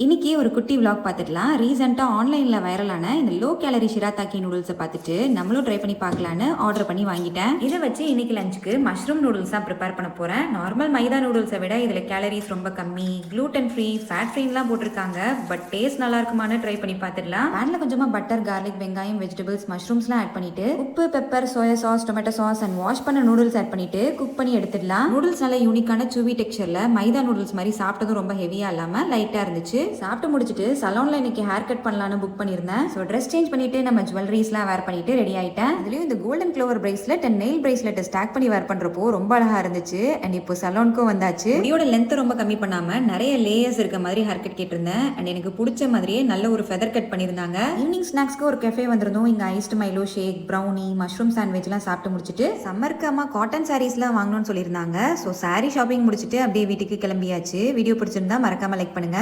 இன்னைக்கு ஒரு குட்டி vlog பார்த்துடலாம். ரீசெண்டா ஆன்லைன்ல வைரலான இந்த லோ கேலரி ஷிராத்தாக்கி நூடுல்ஸை பார்த்துட்டு நம்மளும் ட்ரை பண்ணி பார்க்கலான்னு ஆர்டர் பண்ணி வாங்கிட்டேன். இதை வச்சு இன்னைக்கு லஞ்சுக்கு மஷ்ரூம் நூடுல்ஸ் தான் ப்ரிப்பேர் பண்ண போறேன். நார்மல் மைதா நூடுல்ஸை விட இதுல கேலரிஸ் ரொம்ப கம்மி, gluten ஃப்ரீ, ஃபேட் ஃப்ரீலாம் போட்டிருக்காங்க. பட் டேஸ்ட் நல்லா இருக்குமான்னு ட்ரை பண்ணி பார்த்துடலாம். பேன்ல கொஞ்சமா பட்டர், கார்லிக், வெங்காயம், வெஜிடபிள்ஸ், மஷ்ரூம்ஸ்லாம் ஆட் பண்ணிட்டு உப்பு, pepper, soya sauce, tomato sauce and wash பண்ண நூடுல்ஸ் ஆட் பண்ணிட்டு குக் பண்ணி எடுத்துடலாம். நூடுல்ஸ் நல்ல யூனிக்கான சூவி டெக்ஸ்சர்ல மைதா நூடுல்ஸ் மாதிரி சாப்பிட்டதும் ரொம்ப ஹெவியா இல்லாம லைட்டா இருந்துச்சு. சாப்பிட்டு முடிச்சுட்டு சலூன்ல இன்னைக்கு ஹேர் கட் பண்ணலான்னு புக் பண்ணியிருந்தேன். ஸோ ட்ரெஸ் சேஞ்ச் பண்ணிட்டு நம்ம ஜுவல்லரிஸ்லாம் வேர் பண்ணிட்டு ரெடி ஆயிட்டேன். அதுலயும் இந்த golden clover bracelet and nail bracelet stack பண்ணி வேர் பண்றப்போ ரொம்ப அழகா இருந்துச்சு. அண்ட் இப்போ சலூனுக்கும் வந்தாச்சு. முடியோட லென்த் ரொம்ப கம்மி பண்ணாம நிறைய லேயர்ஸ் இருக்க மாதிரி ஹேர் கட் கேட்டிருந்தேன். அண்ட் எனக்கு பிடிச்ச மாதிரியே நல்ல ஒரு ஃபெதர் கட் பண்ணியிருந்தாங்க. ஈவினிங் ஸ்நாக்ஸ்க்கு ஒரு கெஃபே வந்திருந்தோம். இங்க ஐஸ்ட் மைலோ ஷேக், ப்ரௌனி, மஷ்ரூம் சாண்ட்விச்லாம் சாப்பிட்டு முடிச்சுட்டு சம்மருக்கு அம்மா காட்டன் சாரீஸ்லாம் வாங்கணும்னு சொல்லியிருந்தாங்க. ஸோ சாரீ ஷாப்பிங் முடிச்சுட்டு அப்படியே வீட்டுக்கு கிளம்பியாச்சு. வீடியோ பிடிச்சிருந்தா மறக்காம லைக் பண்ணுங்க.